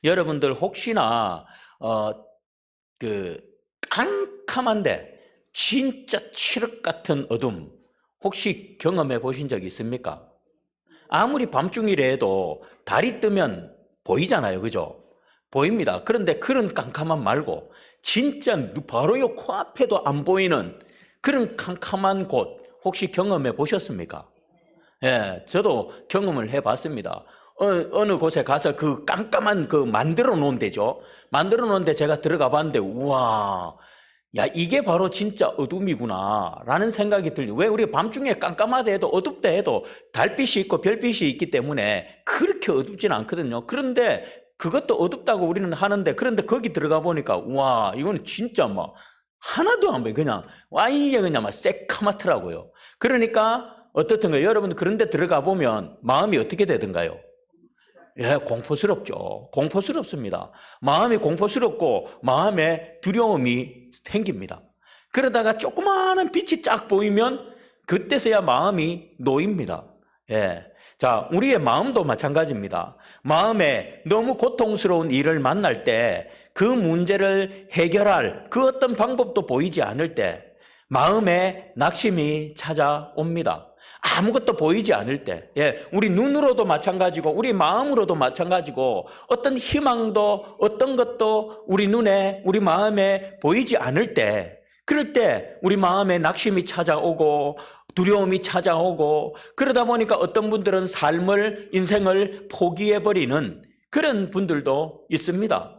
여러분들 혹시나 그 깜깜한데 진짜 칠흑 같은 어둠 혹시 경험해 보신 적 있습니까? 아무리 밤중이라 해도 달이 뜨면 보이잖아요. 그죠? 보입니다. 그런데 그런 깜깜함 말고 진짜 바로 요 코앞에도 안 보이는 그런 캄캄한 곳 혹시 경험해 보셨습니까? 예, 저도 경험을 해봤습니다. 어느 곳에 가서 그 깜깜한 그 만들어 놓은 데죠. 만들어 놓은 데 제가 들어가 봤는데, 우와, 야, 이게 바로 진짜 어둠이구나, 라는 생각이 들죠. 왜 우리가 밤중에 깜깜하다 해도 어둡다 해도 달빛이 있고 별빛이 있기 때문에 그렇게 어둡진 않거든요. 그런데 그것도 어둡다고 우리는 하는데, 그런데 거기 들어가 보니까, 와, 이거는 진짜 막 하나도 안 보여. 그냥, 와, 이게 그냥 막 새카맣더라고요. 그러니까, 어떻든가요? 여러분 그런데 들어가 보면 마음이 어떻게 되던가요? 예, 공포스럽죠. 공포스럽습니다. 마음이 공포스럽고 마음에 두려움이 생깁니다. 그러다가 조그마한 빛이 쫙 보이면 그때서야 마음이 놓입니다. 예. 자, 우리의 마음도 마찬가지입니다. 마음에 너무 고통스러운 일을 만날 때 그 문제를 해결할 그 어떤 방법도 보이지 않을 때 마음에 낙심이 찾아옵니다. 아무것도 보이지 않을 때, 예, 우리 눈으로도 마찬가지고 우리 마음으로도 마찬가지고 어떤 희망도 어떤 것도 우리 눈에 우리 마음에 보이지 않을 때, 그럴 때 우리 마음에 낙심이 찾아오고 두려움이 찾아오고 그러다 보니까 어떤 분들은 삶을 인생을 포기해버리는 그런 분들도 있습니다.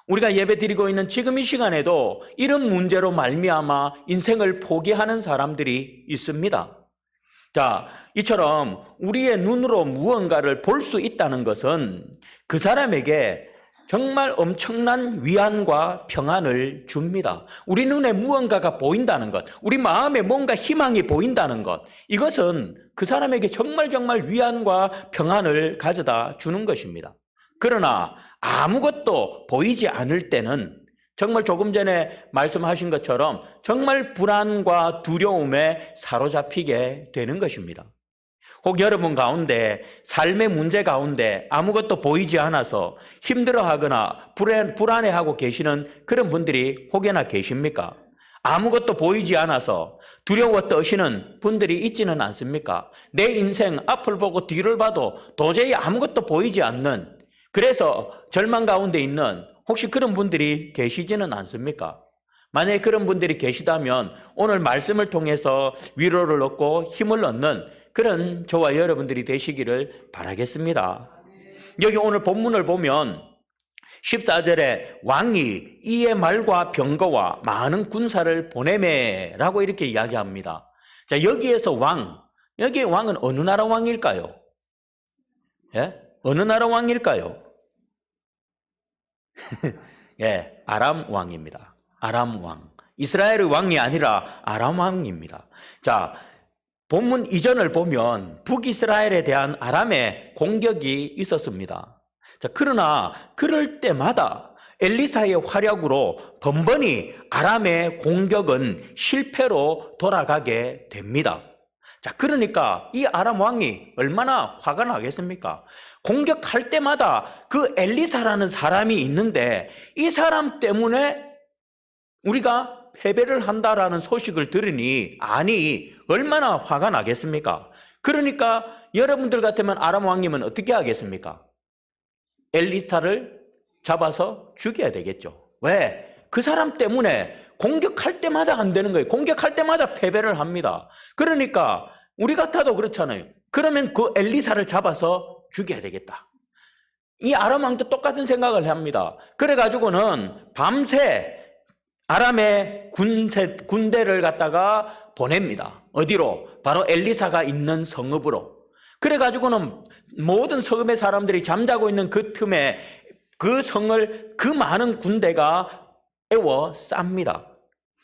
우리가 예배드리고 있는 지금 이 시간에도 이런 문제로 말미암아 인생을 포기하는 사람들이 있습니다. 자, 이처럼 우리의 눈으로 무언가를 볼 수 있다는 것은 그 사람에게 정말 엄청난 위안과 평안을 줍니다. 우리 눈에 무언가가 보인다는 것, 우리 마음에 뭔가 희망이 보인다는 것, 이것은 그 사람에게 정말 위안과 평안을 가져다 주는 것입니다. 그러나 아무것도 보이지 않을 때는 정말 조금 전에 말씀하신 것처럼 정말 불안과 두려움에 사로잡히게 되는 것입니다. 혹 여러분 가운데 삶의 문제 가운데 아무것도 보이지 않아서 힘들어하거나 불안해하고 계시는 그런 분들이 혹여나 계십니까? 아무것도 보이지 않아서 두려워 떠시는 분들이 있지는 않습니까? 내 인생 앞을 보고 뒤를 봐도 도저히 아무것도 보이지 않는, 그래서 절망 가운데 있는 혹시 그런 분들이 계시지는 않습니까? 만약에 그런 분들이 계시다면 오늘 말씀을 통해서 위로를 얻고 힘을 얻는 그런 저와 여러분들이 되시기를 바라겠습니다. 여기 오늘 본문을 보면 14절에 왕이 이의 말과 병거와 많은 군사를 보내매라고 이렇게 이야기합니다. 자, 여기에서 여기 왕은 어느 나라 왕일까요? 예? 어느 나라 왕일까요? 예, 아람 왕입니다. 아람 왕. 이스라엘의 왕이 아니라 아람 왕입니다. 자, 본문 이전을 보면 북이스라엘에 대한 아람의 공격이 있었습니다. 자, 그러나 그럴 때마다 엘리사의 활약으로 번번이 아람의 공격은 실패로 돌아가게 됩니다. 자, 그러니까 이 아람 왕이 얼마나 화가 나겠습니까? 공격할 때마다 그 엘리사라는 사람이 있는데 이 사람 때문에 우리가 패배를 한다라는 소식을 들으니 아니 얼마나 화가 나겠습니까? 그러니까 여러분들 같으면 아람 왕님은 어떻게 하겠습니까? 엘리사를 잡아서 죽여야 되겠죠. 왜? 그 사람 때문에 공격할 때마다 안 되는 거예요. 공격할 때마다 패배를 합니다. 그러니까 우리 같아도 그렇잖아요. 그러면 그 엘리사를 잡아서 죽여야 되겠다. 이 아람 왕도 똑같은 생각을 합니다. 그래가지고는 밤새 아람의 군대를 갖다가 보냅니다. 어디로? 바로 엘리사가 있는 성읍으로. 그래가지고는 모든 성읍의 사람들이 잠자고 있는 그 틈에 그 성을 그 많은 군대가 에워쌉니다.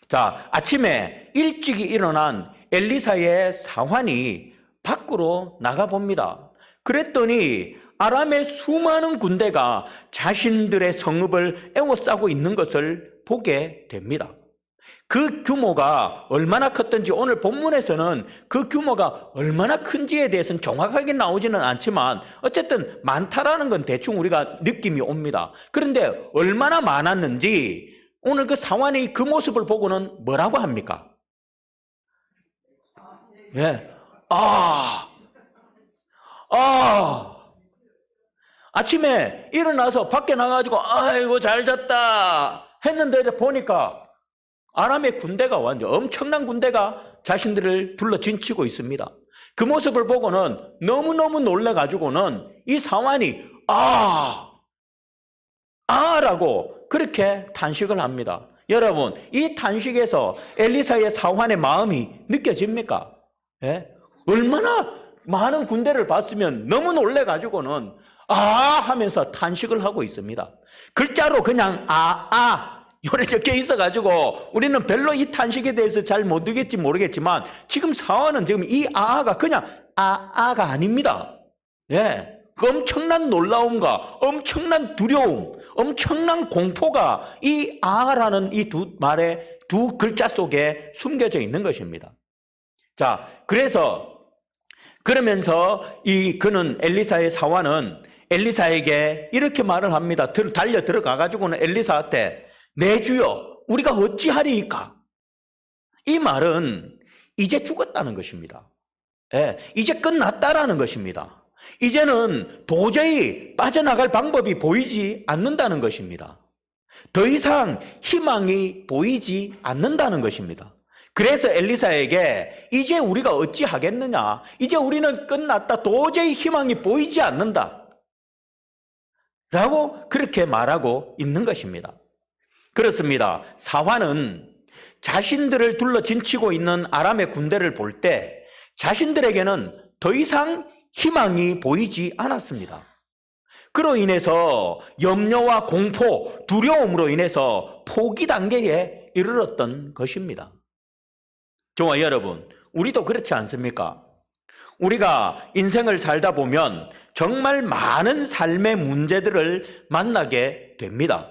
자, 아침에 일찍이 일어난 엘리사의 사환이 밖으로 나가봅니다. 그랬더니 아람의 수많은 군대가 자신들의 성읍을 에워싸고 있는 것을 보게 됩니다. 그 규모가 얼마나 컸던지 오늘 본문에서는 그 규모가 얼마나 큰지에 대해서는 정확하게 나오지는 않지만 어쨌든 많다라는 건 대충 우리가 느낌이 옵니다. 그런데 얼마나 많았는지 오늘 그 사환의 그 모습을 보고는 뭐라고 합니까? 예. 아침에 일어나서 밖에 나가지고 아이고 잘 잤다 했는데 보니까 아람의 군대가 완전 엄청난 군대가 자신들을 둘러 진치고 있습니다. 그 모습을 보고는 너무너무 놀라가지고는 이 사환이 라고 그렇게 탄식을 합니다. 여러분, 이 탄식에서 엘리사의 사환의 마음이 느껴집니까? 예? 얼마나 많은 군대를 봤으면 너무 놀래가지고는 하면서 탄식을 하고 있습니다. 글자로 그냥 요래 적혀 있어가지고 우리는 별로 이 탄식에 대해서 잘 못 듣겠지 모르겠지만 지금 사환은 지금 이 아가 그냥 아가 아닙니다. 예. 그 엄청난 놀라움과 엄청난 두려움, 엄청난 공포가 이 아라는 이 두 말의 두 글자 속에 숨겨져 있는 것입니다. 자, 그러면서 그는 엘리사의 사환은 엘리사에게 이렇게 말을 합니다. 달려 들어가가지고는 엘리사한테 내 주여 우리가 어찌하리이까? 이 말은 이제 죽었다는 것입니다. 예, 이제 끝났다라는 것입니다. 이제는 도저히 빠져나갈 방법이 보이지 않는다는 것입니다. 더 이상 희망이 보이지 않는다는 것입니다. 그래서 엘리사에게 이제 우리가 어찌하겠느냐? 이제 우리는 끝났다. 도저히 희망이 보이지 않는다. 라고 그렇게 말하고 있는 것입니다. 그렇습니다. 사환은 자신들을 둘러 진치고 있는 아람의 군대를 볼 때 자신들에게는 더 이상 희망이 보이지 않았습니다. 그로 인해서 염려와 공포, 두려움으로 인해서 포기 단계에 이르렀던 것입니다. 저와 여러분, 우리도 그렇지 않습니까? 우리가 인생을 살다 보면 정말 많은 삶의 문제들을 만나게 됩니다.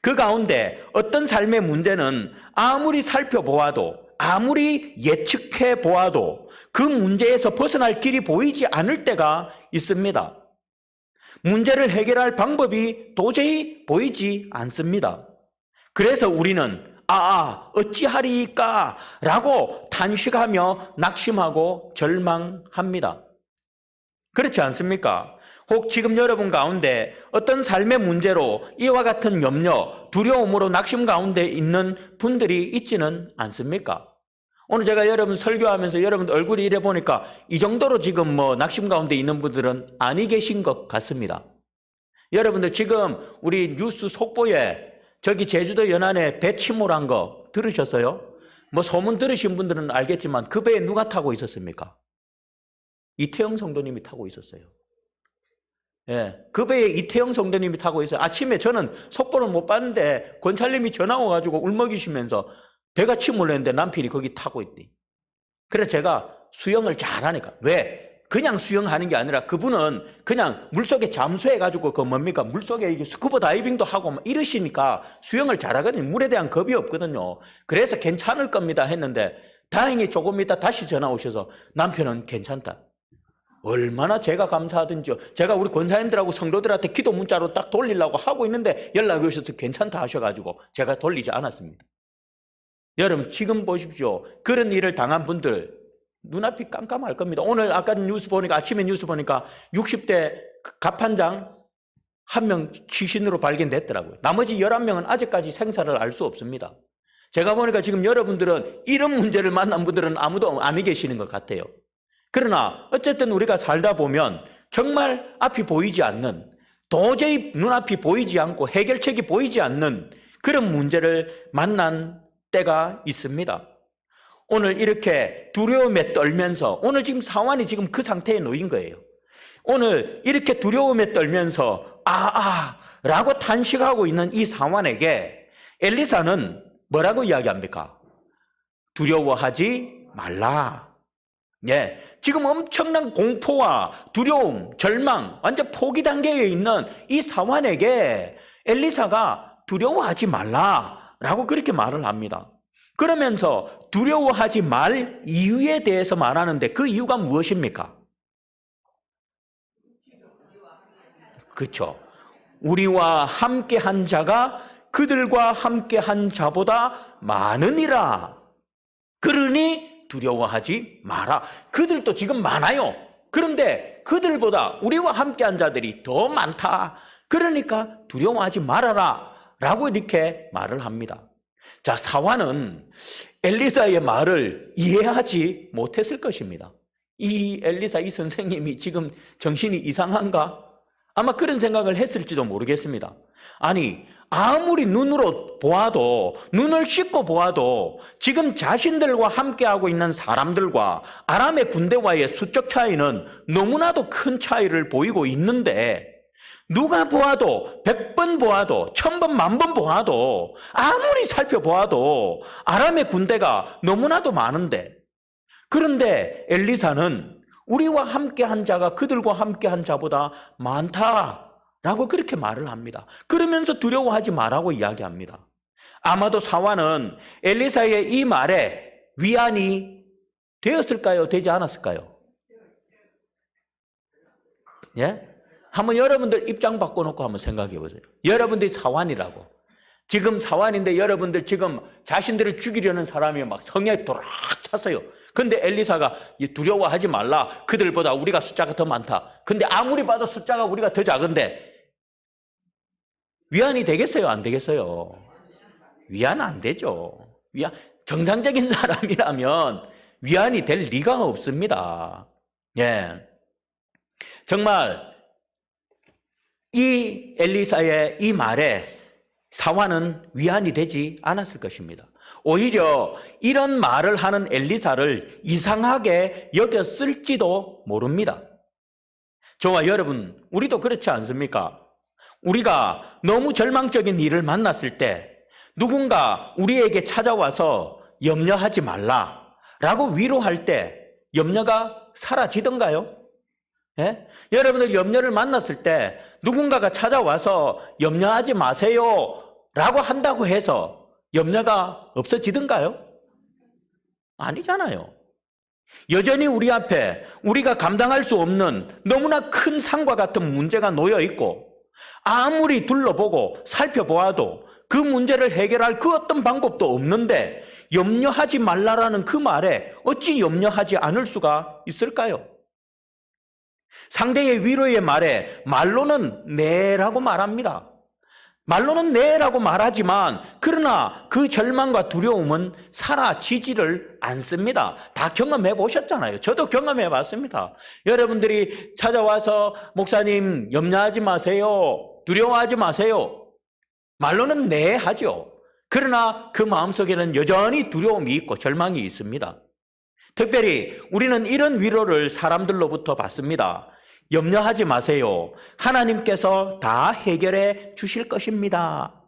그 가운데 어떤 삶의 문제는 아무리 살펴보아도 아무리 예측해 보아도 그 문제에서 벗어날 길이 보이지 않을 때가 있습니다. 문제를 해결할 방법이 도저히 보이지 않습니다. 그래서 우리는 어찌하리까? 라고 탄식하며 낙심하고 절망합니다. 그렇지 않습니까? 혹 지금 여러분 가운데 어떤 삶의 문제로 이와 같은 염려, 두려움으로 낙심 가운데 있는 분들이 있지는 않습니까? 오늘 제가 여러분 설교하면서 여러분 얼굴이 이래 보니까 이 정도로 지금 낙심 가운데 있는 분들은 아니 계신 것 같습니다. 여러분들 지금 우리 뉴스 속보에 저기 제주도 연안에 배 침몰한 거 들으셨어요? 소문 들으신 분들은 알겠지만 그 배에 누가 타고 있었습니까? 이태영 성도님이 타고 있었어요. 예, 그 배에 이태영 성도님이 타고 있어요. 아침에 저는 속보를 못 봤는데 권찰님이 전화 와가지고 울먹이시면서 배가 침몰했는데 남편이 거기 타고 있대. 그래서 제가 수영을 잘하니까. 왜? 그냥 수영하는 게 아니라 그분은 그냥 물속에 잠수해가지고 물속에 이게 스쿠버 다이빙도 하고 이러시니까 수영을 잘하거든요. 물에 대한 겁이 없거든요. 그래서 괜찮을 겁니다 했는데 다행히 조금 있다 다시 전화 오셔서 남편은 괜찮다. 얼마나 제가 감사하든지요. 제가 우리 권사님들하고 성도들한테 기도 문자로 딱 돌리려고 하고 있는데 연락이 오셔서 괜찮다 하셔가지고 제가 돌리지 않았습니다. 여러분 지금 보십시오. 그런 일을 당한 분들 눈앞이 깜깜할 겁니다. 오늘 아침에 뉴스 보니까 60대 갑판장 1명 시신으로 발견됐더라고요. 나머지 11명은 아직까지 생사를 알 수 없습니다. 제가 보니까 지금 여러분들은 이런 문제를 만난 분들은 아무도 안 계시는 것 같아요. 그러나 어쨌든 우리가 살다 보면 정말 앞이 보이지 않는, 도저히 눈앞이 보이지 않고 해결책이 보이지 않는 그런 문제를 만난 때가 있습니다. 오늘 이렇게 두려움에 떨면서, 오늘 지금 사환이 지금 그 상태에 놓인 거예요. 오늘 이렇게 두려움에 떨면서 라고 탄식하고 있는 이 사환에게 엘리사는 뭐라고 이야기합니까? 두려워하지 말라. 예, 지금 엄청난 공포와 두려움, 절망, 완전 포기 단계에 있는 이 사환에게 엘리사가 두려워하지 말라라고 그렇게 말을 합니다. 그러면서 두려워하지 말 이유에 대해서 말하는데 그 이유가 무엇입니까? 그렇죠. 우리와 함께한 자가 그들과 함께한 자보다 많으니라. 그러니 두려워하지 마라. 그들도 지금 많아요. 그런데 그들보다 우리와 함께한 자들이 더 많다. 그러니까 두려워하지 말아라 라고 이렇게 말을 합니다. 자, 사환은 엘리사의 말을 이해하지 못했을 것입니다. 이 엘리사 이 선생님이 지금 정신이 이상한가? 아마 그런 생각을 했을지도 모르겠습니다. 아니, 아무리 눈으로 보아도, 눈을 씻고 보아도 지금 자신들과 함께하고 있는 사람들과 아람의 군대와의 수적 차이는 너무나도 큰 차이를 보이고 있는데, 누가 보아도 100번 보아도 1000번 만번 보아도 아무리 살펴보아도 아람의 군대가 너무나도 많은데, 그런데 엘리사는 우리와 함께한 자가 그들과 함께한 자보다 많다라고 그렇게 말을 합니다. 그러면서 두려워하지 말라고 이야기합니다. 아마도 사환은 엘리사의 이 말에 위안이 되었을까요? 되지 않았을까요? 예? 한번 여러분들 입장 바꿔놓고 한번 생각해 보세요. 여러분들이 사환이라고. 지금 사환인데 여러분들 지금 자신들을 죽이려는 사람이 막 성에 도락 찼어요. 근데 엘리사가 두려워하지 말라. 그들보다 우리가 숫자가 더 많다. 근데 아무리 봐도 숫자가 우리가 더 작은데 위안이 되겠어요? 안 되겠어요? 위안 안 되죠. 정상적인 사람이라면 위안이 될 리가 없습니다. 예. 정말 이 엘리사의 이 말에 사환은 위안이 되지 않았을 것입니다. 오히려 이런 말을 하는 엘리사를 이상하게 여겼을지도 모릅니다. 저와 여러분, 우리도 그렇지 않습니까? 우리가 너무 절망적인 일을 만났을 때 누군가 우리에게 찾아와서 염려하지 말라라고 위로할 때 염려가 사라지던가요? 예? 여러분들 염려를 만났을 때 누군가가 찾아와서 염려하지 마세요 라고 한다고 해서 염려가 없어지던가요? 아니잖아요. 여전히 우리 앞에 우리가 감당할 수 없는 너무나 큰 산과 같은 문제가 놓여 있고, 아무리 둘러보고 살펴보아도 그 문제를 해결할 그 어떤 방법도 없는데 염려하지 말라라는 그 말에 어찌 염려하지 않을 수가 있을까요? 상대의 위로의 말에 말로는 네라고 말합니다. 말로는 네라고 말하지만 그러나 그 절망과 두려움은 사라지지를 않습니다. 다 경험해 보셨잖아요. 저도 경험해 봤습니다. 여러분들이 찾아와서 목사님 염려하지 마세요. 두려워하지 마세요. 말로는 네 하죠. 그러나 그 마음속에는 여전히 두려움이 있고 절망이 있습니다. 특별히 우리는 이런 위로를 사람들로부터 받습니다. 염려하지 마세요. 하나님께서 다 해결해 주실 것입니다.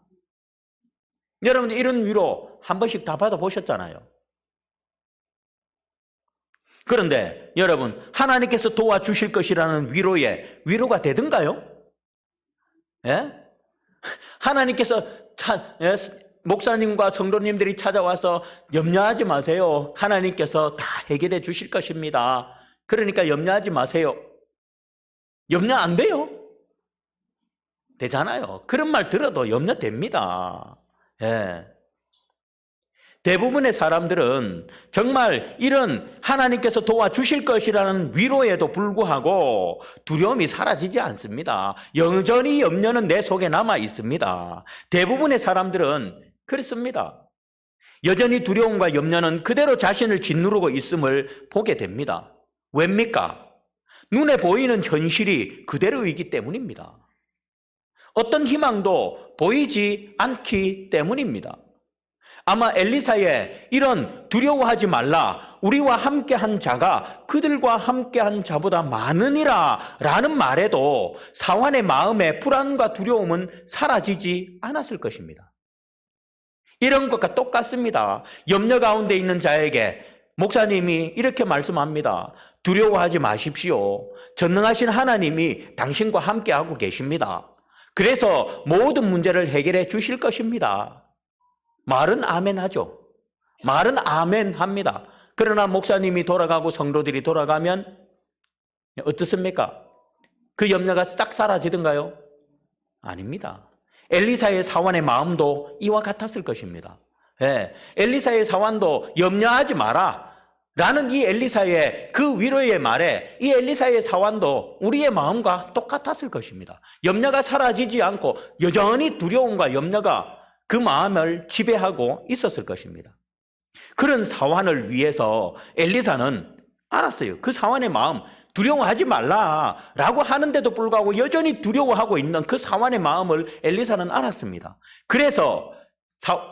여러분, 이런 위로 한 번씩 다 받아보셨잖아요. 그런데 여러분, 하나님께서 도와주실 것이라는 위로가 되던가요? 예? 하나님께서 목사님과 성도님들이 찾아와서 염려하지 마세요. 하나님께서 다 해결해 주실 것입니다. 그러니까 염려하지 마세요. 염려 안 돼요? 되잖아요. 그런 말 들어도 염려됩니다. 예. 대부분의 사람들은 정말 이런 하나님께서 도와주실 것이라는 위로에도 불구하고 두려움이 사라지지 않습니다. 여전히 염려는 내 속에 남아 있습니다. 대부분의 사람들은 그렇습니다. 여전히 두려움과 염려는 그대로 자신을 짓누르고 있음을 보게 됩니다. 왜입니까? 눈에 보이는 현실이 그대로이기 때문입니다. 어떤 희망도 보이지 않기 때문입니다. 아마 엘리사의 이런 두려워하지 말라, 우리와 함께한 자가 그들과 함께한 자보다 많으니라 라는 말에도 사환의 마음의 불안과 두려움은 사라지지 않았을 것입니다. 이런 것과 똑같습니다. 염려 가운데 있는 자에게 목사님이 이렇게 말씀합니다. 두려워하지 마십시오. 전능하신 하나님이 당신과 함께하고 계십니다. 그래서 모든 문제를 해결해 주실 것입니다. 말은 아멘 하죠. 말은 아멘 합니다. 그러나 목사님이 돌아가고 성도들이 돌아가면 어떻습니까? 그 염려가 싹 사라지던가요? 아닙니다. 엘리사의 사환의 마음도 이와 같았을 것입니다. 예, 엘리사의 사환도 염려하지 마라 라는 이 엘리사의 그 위로의 말에 이 엘리사의 사환도 우리의 마음과 똑같았을 것입니다. 염려가 사라지지 않고 여전히 두려움과 염려가 그 마음을 지배하고 있었을 것입니다. 그런 사환을 위해서 엘리사는 알았어요. 그 사환의 마음 두려워하지 말라라고 하는데도 불구하고 여전히 두려워하고 있는 그 사환의 마음을 엘리사는 알았습니다. 그래서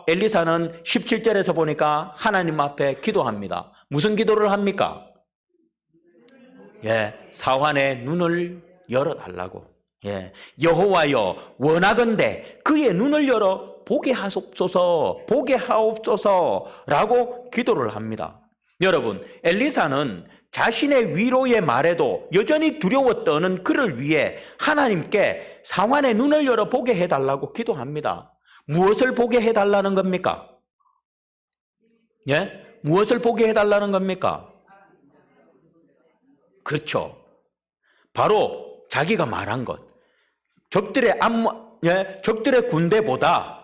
엘리사는 17절에서 보니까 하나님 앞에 기도합니다. 무슨 기도를 합니까? 사환의 눈을 열어달라고. 여호와여 원하건대 그의 눈을 열어 보게 하옵소서라고 기도를 합니다. 여러분, 엘리사는 자신의 위로의 말에도 여전히 두려워 떠는 그를 위해 하나님께 사환의 눈을 열어 보게 해달라고 기도합니다. 무엇을 보게 해달라는 겁니까? 무엇을 보게 해달라는 겁니까? 그렇죠. 바로 자기가 말한 것. 적들의 군대보다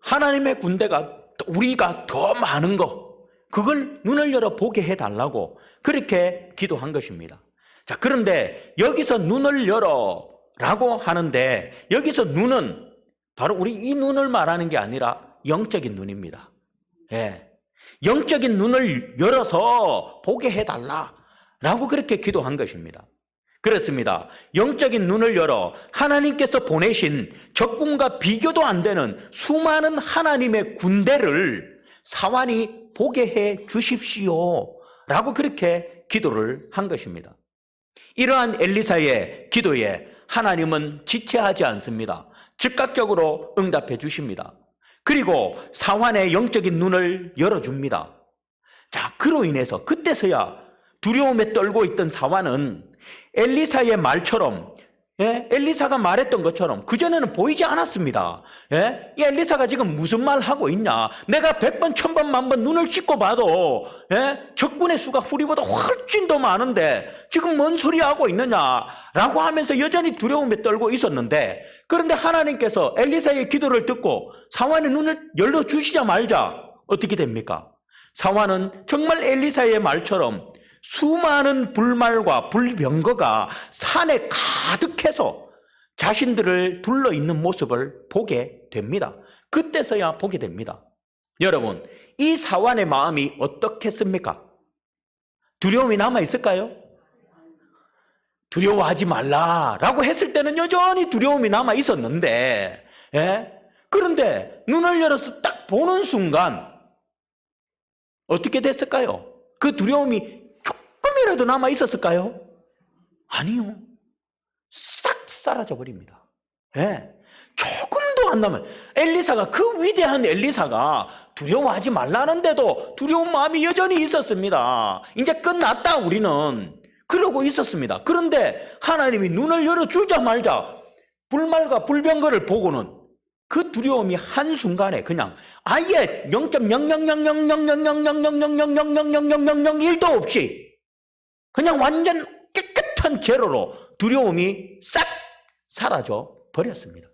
하나님의 군대가 우리가 더 많은 것, 그걸 눈을 열어 보게 해달라고 그렇게 기도한 것입니다. 자, 그런데 여기서 눈을 열어라고 하는데 여기서 눈은 바로 우리 이 눈을 말하는 게 아니라 영적인 눈입니다. 영적인 눈을 열어서 보게 해달라라고 그렇게 기도한 것입니다. 그렇습니다. 영적인 눈을 열어 하나님께서 보내신 적군과 비교도 안 되는 수많은 하나님의 군대를 사환이 보게 해 주십시오 라고 그렇게 기도를 한 것입니다. 이러한 엘리사의 기도에 하나님은 지체하지 않습니다. 즉각적으로 응답해 주십니다. 그리고 사환의 영적인 눈을 열어줍니다. 자, 그로 인해서 그때서야 두려움에 떨고 있던 사환은 엘리사의 말처럼, 엘리사가 말했던 것처럼 그전에는 보이지 않았습니다. 이 엘리사가 지금 무슨 말 하고 있냐? 내가 100번, 1000번, 만번 눈을 씻고 봐도 적군의 수가 우리보다 훨씬 더 많은데 지금 뭔 소리 하고 있느냐라고 하면서 여전히 두려움에 떨고 있었는데, 그런데 하나님께서 엘리사의 기도를 듣고 사환의 눈을 열어주시자마자 어떻게 됩니까? 사환은 정말 엘리사의 말처럼 수많은 불말과 불병거가 산에 가득해서 자신들을 둘러있는 모습을 보게 됩니다. 그때서야 보게 됩니다. 여러분, 이 사환의 마음이 어떻겠습니까? 두려움이 남아있을까요? 두려워하지 말라라고 했을 때는 여전히 두려움이 남아있었는데, 그런데 눈을 열어서 딱 보는 순간 어떻게 됐을까요? 그 두려움이 조금이라도 남아 있었을까요? 아니요. 싹 사라져 버립니다. 조금도 안 남아요. 엘리사가, 그 위대한 엘리사가 두려워하지 말라는데도 두려운 마음이 여전히 있었습니다. 이제 끝났다 우리는 그러고 있었습니다. 그런데 하나님이 눈을 열어주자마자 불말과 불병거를 보고는 그 두려움이 한순간에 그냥 아예 0.00000000000000000000001도 없이 그냥 완전 깨끗한 제로로 두려움이 싹 사라져 버렸습니다.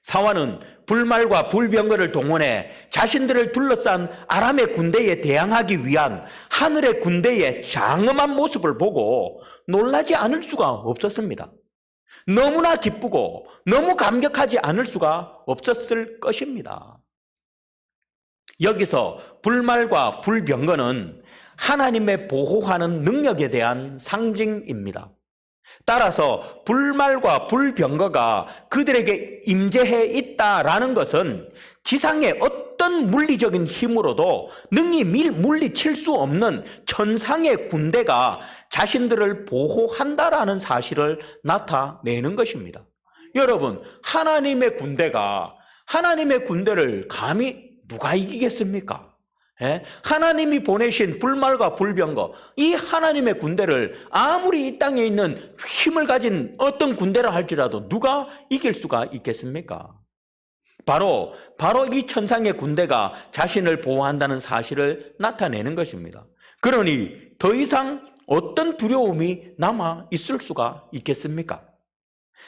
사환은 불말과 불병거를 동원해 자신들을 둘러싼 아람의 군대에 대항하기 위한 하늘의 군대의 장엄한 모습을 보고 놀라지 않을 수가 없었습니다. 너무나 기쁘고 너무 감격하지 않을 수가 없었을 것입니다. 여기서 불말과 불병거는 하나님의 보호하는 능력에 대한 상징입니다. 따라서 불말과 불병거가 그들에게 임재해 있다라는 것은 지상의 어떤 물리적인 힘으로도 능히 물리칠 수 없는 천상의 군대가 자신들을 보호한다라는 사실을 나타내는 것입니다. 여러분, 하나님의 군대를 감히 누가 이기겠습니까? 하나님이 보내신 불말과 불병거, 이 하나님의 군대를 아무리 이 땅에 있는 힘을 가진 어떤 군대라 할지라도 누가 이길 수가 있겠습니까? 바로 이 천상의 군대가 자신을 보호한다는 사실을 나타내는 것입니다. 그러니 더 이상 어떤 두려움이 남아 있을 수가 있겠습니까?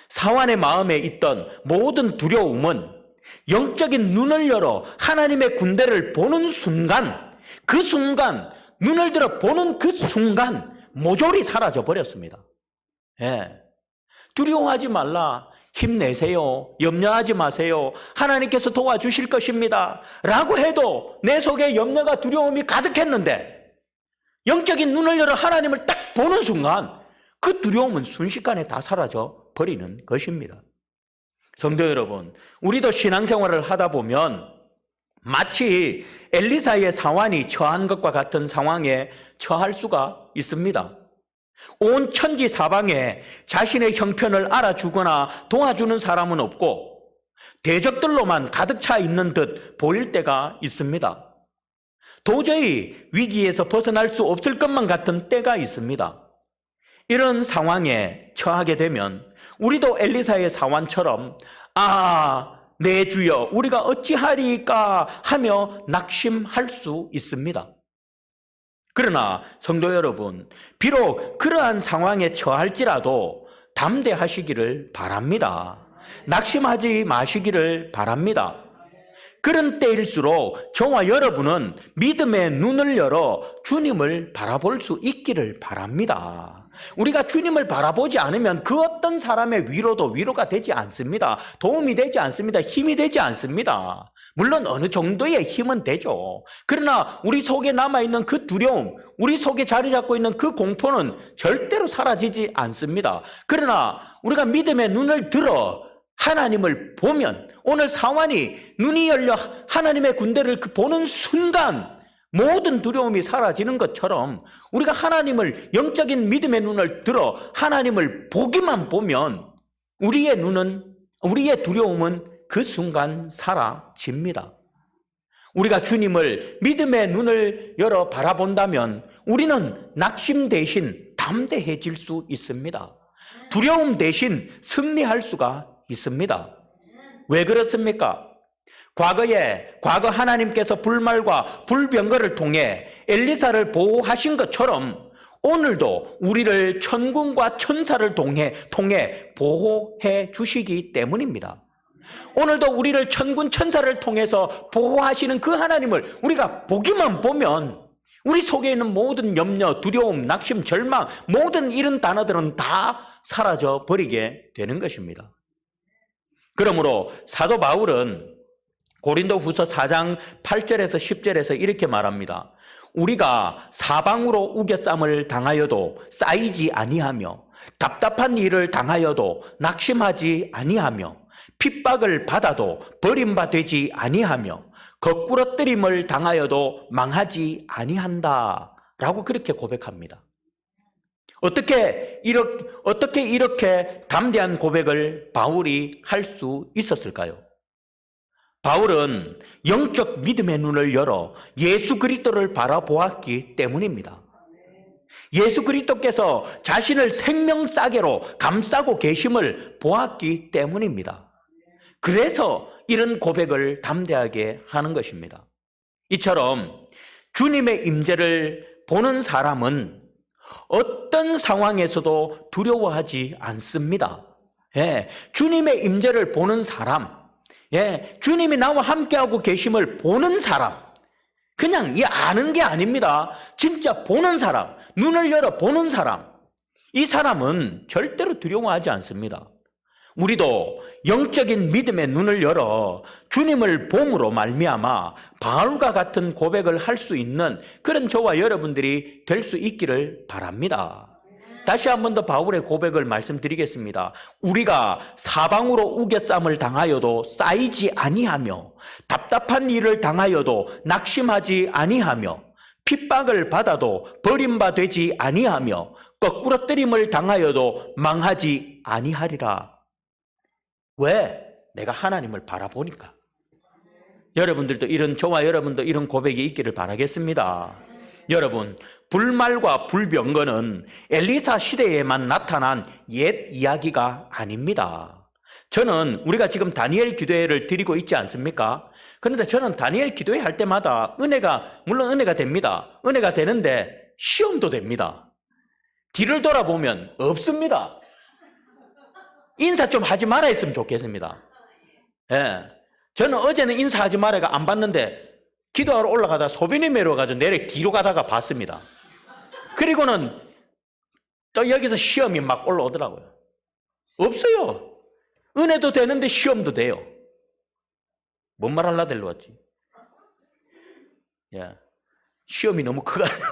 사환의 마음에 있던 모든 두려움은 영적인 눈을 열어 하나님의 군대를 보는 순간, 그 순간, 눈을 들어 보는 그 순간 모조리 사라져 버렸습니다. 예. 두려워하지 말라, 힘내세요, 염려하지 마세요, 하나님께서 도와주실 것입니다 라고 해도 내 속에 염려가 두려움이 가득했는데 영적인 눈을 열어 하나님을 딱 보는 순간 그 두려움은 순식간에 다 사라져 버리는 것입니다. 성도 여러분, 우리도 신앙생활을 하다 보면 마치 엘리사의 사환이 처한 것과 같은 상황에 처할 수가 있습니다. 온 천지 사방에 자신의 형편을 알아주거나 도와주는 사람은 없고 대적들로만 가득 차 있는 듯 보일 때가 있습니다. 도저히 위기에서 벗어날 수 없을 것만 같은 때가 있습니다. 이런 상황에 처하게 되면 우리도 엘리사의 사환처럼 내 주여 우리가 어찌하리까 하며 낙심할 수 있습니다. 그러나 성도 여러분, 비록 그러한 상황에 처할지라도 담대하시기를 바랍니다. 낙심하지 마시기를 바랍니다. 그런 때일수록 저와 여러분은 믿음의 눈을 열어 주님을 바라볼 수 있기를 바랍니다. 우리가 주님을 바라보지 않으면 그 어떤 사람의 위로도 위로가 되지 않습니다. 도움이 되지 않습니다. 힘이 되지 않습니다. 물론 어느 정도의 힘은 되죠. 그러나 우리 속에 남아있는 그 두려움, 우리 속에 자리 잡고 있는 그 공포는 절대로 사라지지 않습니다. 그러나 우리가 믿음의 눈을 들어 하나님을 보면, 오늘 사환이 눈이 열려 하나님의 군대를 보는 순간 모든 두려움이 사라지는 것처럼 우리가 하나님을, 영적인 믿음의 눈을 들어 하나님을 보기만 보면 우리의 두려움은 그 순간 사라집니다. 우리가 주님을 믿음의 눈을 열어 바라본다면 우리는 낙심 대신 담대해질 수 있습니다. 두려움 대신 승리할 수가 있습니다. 왜 그렇습니까? 과거 하나님께서 불말과 불병거를 통해 엘리사를 보호하신 것처럼 오늘도 우리를 천군과 천사를 통해 보호해 주시기 때문입니다. 오늘도 우리를 천군 천사를 통해서 보호하시는 그 하나님을 우리가 보기만 보면 우리 속에 있는 모든 염려, 두려움, 낙심, 절망, 모든 이런 단어들은 다 사라져 버리게 되는 것입니다. 그러므로 사도 바울은 고린도후서 4장 8절에서 10절에서 이렇게 말합니다. 우리가 사방으로 우겨쌈을 당하여도 쌓이지 아니하며 답답한 일을 당하여도 낙심하지 아니하며 핍박을 받아도 버림받지 아니하며 거꾸러뜨림을 당하여도 망하지 아니한다 라고 그렇게 고백합니다. 어떻게 이렇게 담대한 고백을 바울이 할 수 있었을까요? 바울은 영적 믿음의 눈을 열어 예수 그리스도를 바라보았기 때문입니다. 예수 그리스도께서 자신을 생명싸개로 감싸고 계심을 보았기 때문입니다. 그래서 이런 고백을 담대하게 하는 것입니다. 이처럼 주님의 임재를 보는 사람은 어떤 상황에서도 두려워하지 않습니다. 주님의 임재를 보는 사람, 주님이 나와 함께하고 계심을 보는 사람, 그냥 아는 게 아닙니다. 진짜 보는 사람, 눈을 열어 보는 사람, 이 사람은 절대로 두려워하지 않습니다. 우리도 영적인 믿음의 눈을 열어 주님을 봄으로 말미암아 바울과 같은 고백을 할 수 있는 그런 저와 여러분들이 될 수 있기를 바랍니다. 다시 한 번 더 바울의 고백을 말씀드리겠습니다. 우리가 사방으로 우겨쌈을 당하여도 쌓이지 아니하며 답답한 일을 당하여도 낙심하지 아니하며 핍박을 받아도 버림받지 아니하며 거꾸러뜨림을 당하여도 망하지 아니하리라. 왜? 내가 하나님을 바라보니까. 여러분들도 저와 여러분도 이런 고백이 있기를 바라겠습니다. 여러분, 불말과 불병거는 엘리사 시대에만 나타난 옛 이야기가 아닙니다. 저는 우리가 지금 다니엘 기도회를 드리고 있지 않습니까? 그런데 저는 다니엘 기도회 할 때마다 물론 은혜가 됩니다. 은혜가 되는데 시험도 됩니다. 뒤를 돌아보면 없습니다. 인사 좀 하지 말아 했으면 좋겠습니다. 예. 저는 어제는 인사하지 말아가 안 봤는데 기도하러 올라가다 소변이 메러가지고 내려 뒤로 가다가 봤습니다. 그리고는 또 여기서 시험이 막 올라오더라고요. 없어요. 은혜도 되는데 시험도 돼요. 뭔 말 하려고 데리러 왔지? 예. 시험이 너무 커가지고.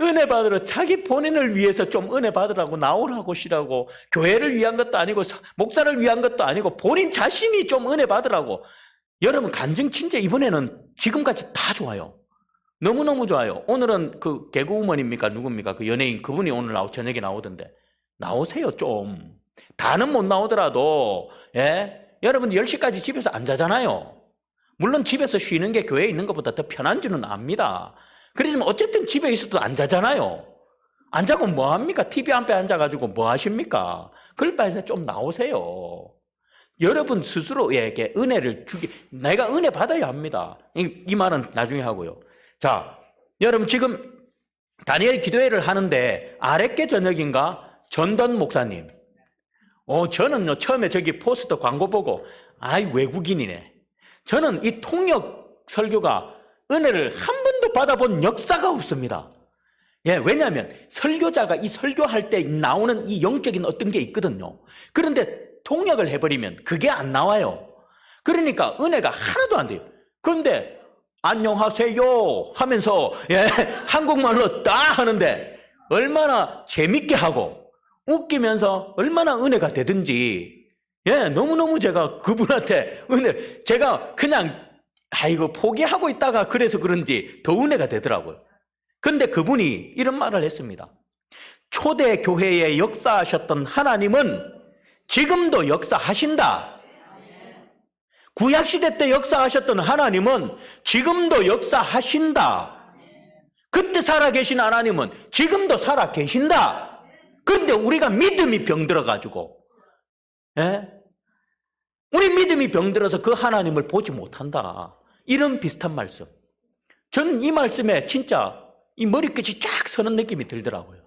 은혜 받으러 자기 본인을 위해서 좀 은혜 받으라고 나오라고 시라고 교회를 위한 것도 아니고 목사를 위한 것도 아니고 본인 자신이 좀 은혜 받으라고. 여러분 간증 진짜 이번에는 지금까지 다 좋아요. 너무너무 좋아요. 오늘은 그 개그우먼입니까? 누굽니까? 그 연예인 그분이 오늘 저녁에 나오던데 나오세요 좀. 다는 못 나오더라도 예? 여러분 10시까지 집에서 안 자잖아요. 물론 집에서 쉬는 게 교회에 있는 것보다 더 편한 줄은 압니다. 그렇지만 어쨌든 집에 있어도 안 자잖아요. 안 자고 뭐 합니까? TV 앞에 앉아가지고 뭐 하십니까? 그럴 바에서 좀 나오세요. 여러분 스스로에게 은혜를 내가 은혜 받아야 합니다. 이 말은 나중에 하고요. 자, 여러분 지금 다니엘 기도회를 하는데 아랫게 저녁인가? 전던 목사님. 저는요 처음에 저기 포스터 광고 보고 외국인이네. 저는 이 통역 설교가 은혜를 한 번도 받아본 역사가 없습니다. 예, 왜냐하면 설교자가 이 설교할 때 나오는 이 영적인 어떤 게 있거든요. 그런데 통역을 해버리면 그게 안 나와요. 그러니까 은혜가 하나도 안 돼요. 그런데 안녕하세요 하면서 한국말로 딱 하는데 얼마나 재밌게 하고 웃기면서 얼마나 은혜가 되든지 너무너무 제가 그분한테 제가 그냥 포기하고 있다가 그래서 그런지 더 은혜가 되더라고요. 그런데 그분이 이런 말을 했습니다. 초대 교회에 역사하셨던 하나님은 지금도 역사하신다. 구약시대 때 역사하셨던 하나님은 지금도 역사하신다. 그때 살아계신 하나님은 지금도 살아계신다. 그런데 우리가 믿음이 병들어가지고 우리 믿음이 병들어서 그 하나님을 보지 못한다. 이런 비슷한 말씀. 저는 이 말씀에 진짜 이 머리끝이 쫙 서는 느낌이 들더라고요.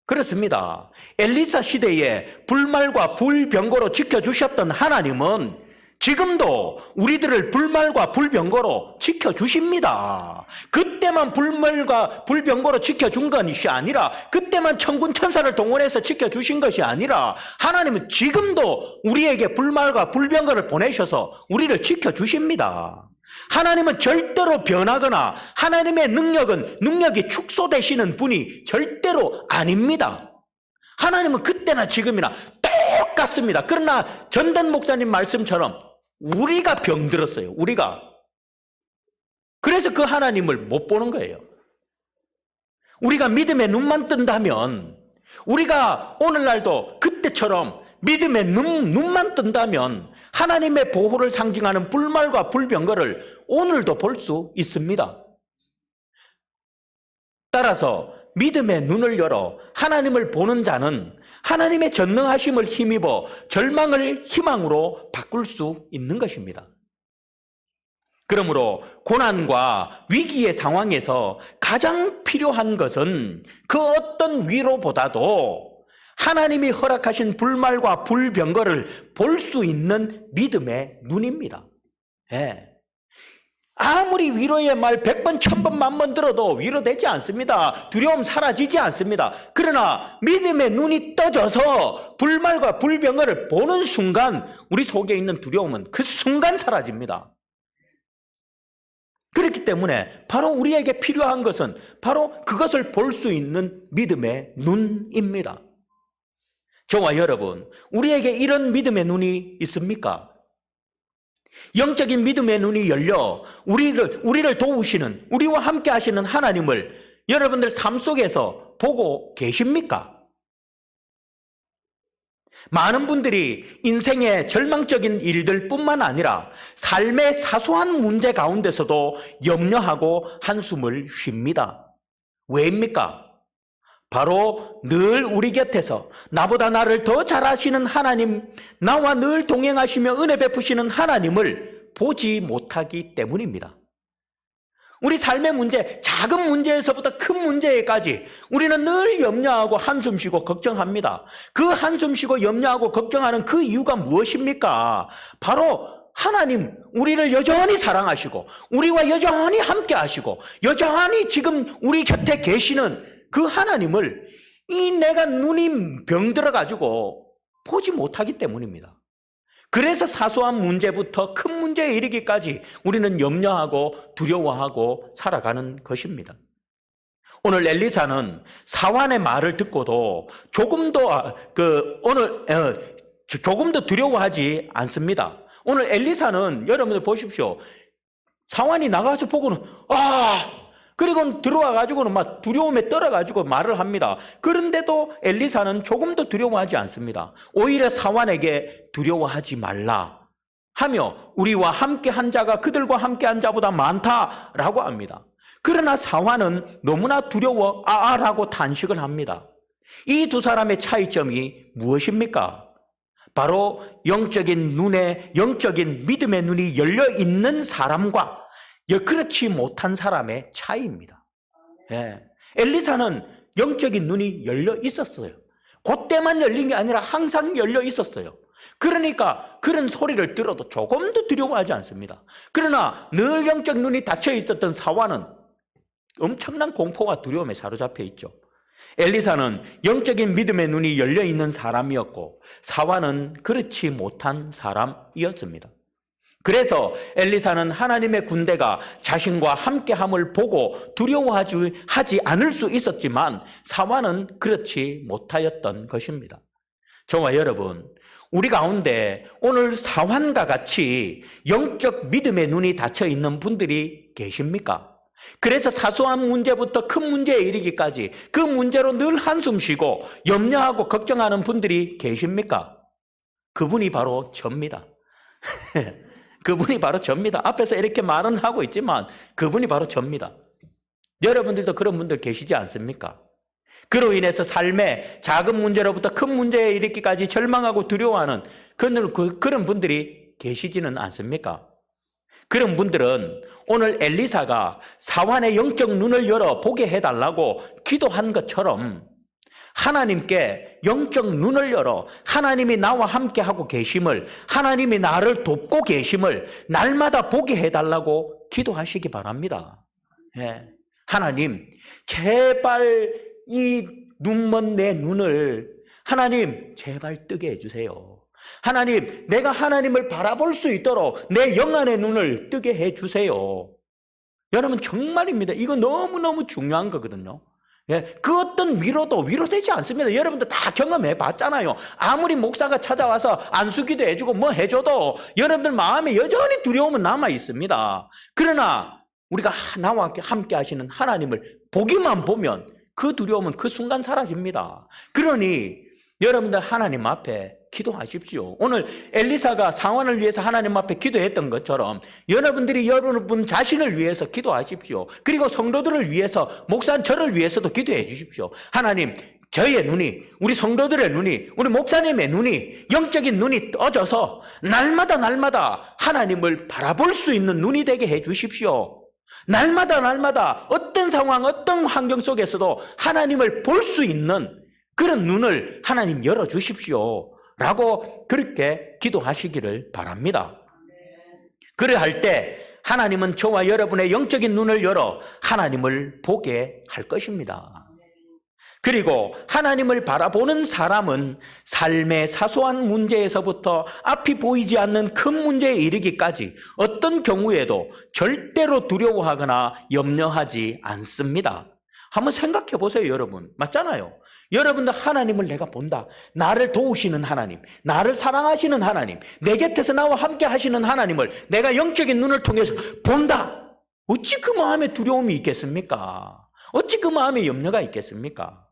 그렇습니다. 엘리사 시대에 불말과 불병거로 지켜주셨던 하나님은 지금도 우리들을 불말과 불병거로 지켜주십니다. 그때만 불말과 불병거로 지켜준 것이 아니라 그때만 천군 천사를 동원해서 지켜주신 것이 아니라 하나님은 지금도 우리에게 불말과 불병거를 보내셔서 우리를 지켜주십니다. 하나님은 절대로 변하거나 하나님의 능력이 축소되시는 분이 절대로 아닙니다. 하나님은 그때나 지금이나 똑같습니다. 그러나 전단 목사님 말씀처럼 우리가 병들었어요. 우리가. 그래서 그 하나님을 못 보는 거예요. 우리가 믿음의 눈만 뜬다면, 우리가 오늘날도 그때처럼 믿음의 눈만 뜬다면 하나님의 보호를 상징하는 불말과 불병거를 오늘도 볼 수 있습니다. 따라서 믿음의 눈을 열어 하나님을 보는 자는 하나님의 전능하심을 힘입어 절망을 희망으로 바꿀 수 있는 것입니다. 그러므로 고난과 위기의 상황에서 가장 필요한 것은 그 어떤 위로보다도 하나님이 허락하신 불말과 불병거를 볼 수 있는 믿음의 눈입니다. 아무리 위로의 말 100번, 1000번, 10,000번 들어도 위로되지 않습니다. 두려움 사라지지 않습니다. 그러나 믿음의 눈이 떠져서 불말과 불병거를 보는 순간 우리 속에 있는 두려움은 그 순간 사라집니다. 그렇기 때문에 바로 우리에게 필요한 것은 바로 그것을 볼 수 있는 믿음의 눈입니다. 저와 여러분, 우리에게 이런 믿음의 눈이 있습니까? 영적인 믿음의 눈이 열려 우리를 도우시는, 우리와 함께 하시는 하나님을 여러분들 삶 속에서 보고 계십니까? 많은 분들이 인생의 절망적인 일들 뿐만 아니라 삶의 사소한 문제 가운데서도 염려하고 한숨을 쉽니다. 왜입니까? 바로 늘 우리 곁에서 나보다 나를 더 잘 아시는 하나님, 나와 늘 동행하시며 은혜 베푸시는 하나님을 보지 못하기 때문입니다. 우리 삶의 문제, 작은 문제에서부터 큰 문제까지 우리는 늘 염려하고 한숨 쉬고 걱정합니다. 그 한숨 쉬고 염려하고 걱정하는 그 이유가 무엇입니까? 바로 하나님, 우리를 여전히 사랑하시고 우리와 여전히 함께 하시고 여전히 지금 우리 곁에 계시는 그 하나님을 내가 눈이 병들어가지고 보지 못하기 때문입니다. 그래서 사소한 문제부터 큰 문제에 이르기까지 우리는 염려하고 두려워하고 살아가는 것입니다. 오늘 엘리사는 사환의 말을 듣고도 조금도 두려워하지 않습니다. 오늘 엘리사는 여러분들 보십시오. 사환이 나가서 보고는 그리고 들어와가지고는 막 두려움에 떨어가지고 말을 합니다. 그런데도 엘리사는 조금도 두려워하지 않습니다. 오히려 사환에게 두려워하지 말라 하며 우리와 함께한 자가 그들과 함께한 자보다 많다라고 합니다. 그러나 사환은 너무나 두려워 라고 탄식을 합니다. 이 두 사람의 차이점이 무엇입니까? 바로 영적인 눈에, 영적인 믿음의 눈이 열려 있는 사람과 그렇지 못한 사람의 차이입니다. 예. 엘리사는 영적인 눈이 열려 있었어요. 그때만 열린 게 아니라 항상 열려 있었어요. 그러니까 그런 소리를 들어도 조금도 두려워하지 않습니다. 그러나 늘 영적 눈이 닫혀 있었던 사환은 엄청난 공포와 두려움에 사로잡혀 있죠. 엘리사는 영적인 믿음의 눈이 열려 있는 사람이었고 사환은 그렇지 못한 사람이었습니다. 그래서 엘리사는 하나님의 군대가 자신과 함께함을 보고 두려워하지 않을 수 있었지만 사환은 그렇지 못하였던 것입니다. 저와 여러분, 우리 가운데 오늘 사환과 같이 영적 믿음의 눈이 닫혀 있는 분들이 계십니까? 그래서 사소한 문제부터 큰 문제에 이르기까지 그 문제로 늘 한숨 쉬고 염려하고 걱정하는 분들이 계십니까? 그분이 바로 접니다. 그분이 바로 접니다. 앞에서 이렇게 말은 하고 있지만 그분이 바로 접니다. 여러분들도 그런 분들 계시지 않습니까? 그로 인해서 삶의 작은 문제로부터 큰 문제에 이르기까지 절망하고 두려워하는 그런 분들이 계시지는 않습니까? 그런 분들은 오늘 엘리사가 사환의 영적 눈을 열어 보게 해달라고 기도한 것처럼 하나님께 영적 눈을 열어 하나님이 나와 함께하고 계심을, 하나님이 나를 돕고 계심을 날마다 보게 해달라고 기도하시기 바랍니다. 예. 하나님, 제발 이 눈먼 내 눈을 하나님 제발 뜨게 해주세요. 하나님, 내가 하나님을 바라볼 수 있도록 내 영안의 눈을 뜨게 해주세요. 여러분 정말입니다. 이거 너무너무 중요한 거거든요. 예, 그 어떤 위로도 위로되지 않습니다. 여러분들 다 경험해 봤잖아요. 아무리 목사가 찾아와서 안수기도 해주고 뭐 해줘도 여러분들 마음에 여전히 두려움은 남아 있습니다. 그러나 우리가 나와 함께 하시는 하나님을 보기만 보면 그 두려움은 그 순간 사라집니다. 그러니 여러분들 하나님 앞에 기도하십시오. 오늘 엘리사가 상환을 위해서 하나님 앞에 기도했던 것처럼 여러분들이 여러분 자신을 위해서 기도하십시오. 그리고 성도들을 위해서, 목사 저를 위해서도 기도해 주십시오. 하나님, 저의 눈이, 우리 성도들의 눈이, 우리 목사님의 눈이, 영적인 눈이 떠져서 날마다 하나님을 바라볼 수 있는 눈이 되게 해 주십시오. 날마다 어떤 상황, 어떤 환경 속에서도 하나님을 볼 수 있는 그런 눈을 하나님 열어주십시오 라고 그렇게 기도하시기를 바랍니다. 그래할 때 하나님은 저와 여러분의 영적인 눈을 열어 하나님을 보게 할 것입니다. 그리고 하나님을 바라보는 사람은 삶의 사소한 문제에서부터 앞이 보이지 않는 큰 문제에 이르기까지 어떤 경우에도 절대로 두려워하거나 염려하지 않습니다. 한번 생각해 보세요, 여러분. 맞잖아요. 여러분들 하나님을 내가 본다. 나를 도우시는 하나님, 나를 사랑하시는 하나님, 내 곁에서 나와 함께 하시는 하나님을 내가 영적인 눈을 통해서 본다. 어찌 그 마음에 두려움이 있겠습니까? 어찌 그 마음에 염려가 있겠습니까?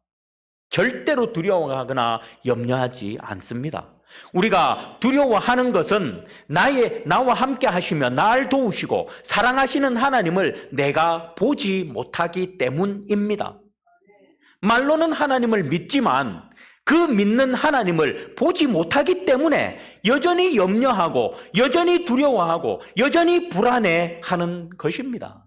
절대로 두려워하거나 염려하지 않습니다. 우리가 두려워하는 것은 나와 함께 하시며 날 도우시고 사랑하시는 하나님을 내가 보지 못하기 때문입니다. 말로는 하나님을 믿지만 그 믿는 하나님을 보지 못하기 때문에 여전히 염려하고 여전히 두려워하고 여전히 불안해하는 것입니다.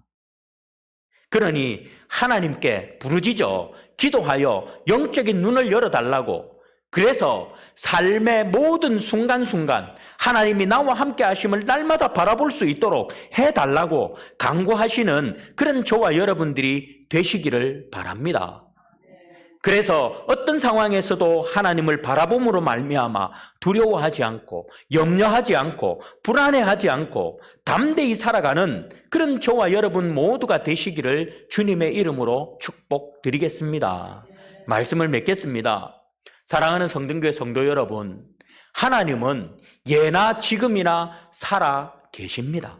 그러니 하나님께 부르짖어 기도하여 영적인 눈을 열어달라고, 그래서 삶의 모든 순간순간 하나님이 나와 함께 하심을 날마다 바라볼 수 있도록 해달라고 간구하시는 그런 저와 여러분들이 되시기를 바랍니다. 그래서 어떤 상황에서도 하나님을 바라봄으로 말미암아 두려워하지 않고 염려하지 않고 불안해하지 않고 담대히 살아가는 그런 저와 여러분 모두가 되시기를 주님의 이름으로 축복드리겠습니다. 말씀을 맺겠습니다. 사랑하는 성등교회 성도 여러분, 하나님은 예나 지금이나 살아 계십니다.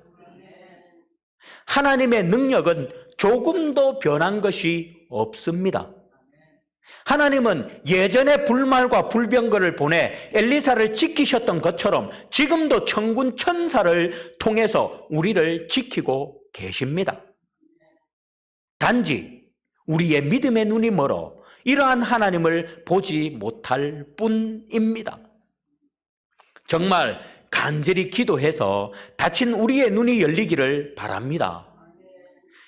하나님의 능력은 조금도 변한 것이 없습니다. 하나님은 예전에 불말과 불병거를 보내 엘리사를 지키셨던 것처럼 지금도 천군 천사를 통해서 우리를 지키고 계십니다. 단지 우리의 믿음의 눈이 멀어 이러한 하나님을 보지 못할 뿐입니다. 정말 간절히 기도해서 닫힌 우리의 눈이 열리기를 바랍니다.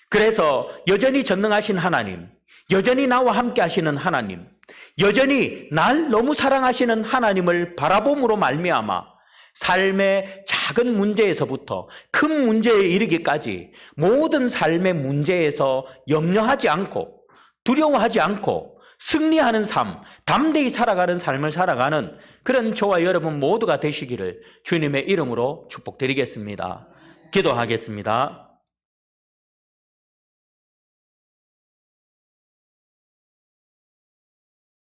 그래서 여전히 전능하신 하나님, 여전히 나와 함께 하시는 하나님, 여전히 날 너무 사랑하시는 하나님을 바라봄으로 말미암아 삶의 작은 문제에서부터 큰 문제에 이르기까지 모든 삶의 문제에서 염려하지 않고 두려워하지 않고 승리하는 삶, 담대히 살아가는 삶을 살아가는 그런 저와 여러분 모두가 되시기를 주님의 이름으로 축복드리겠습니다. 기도하겠습니다.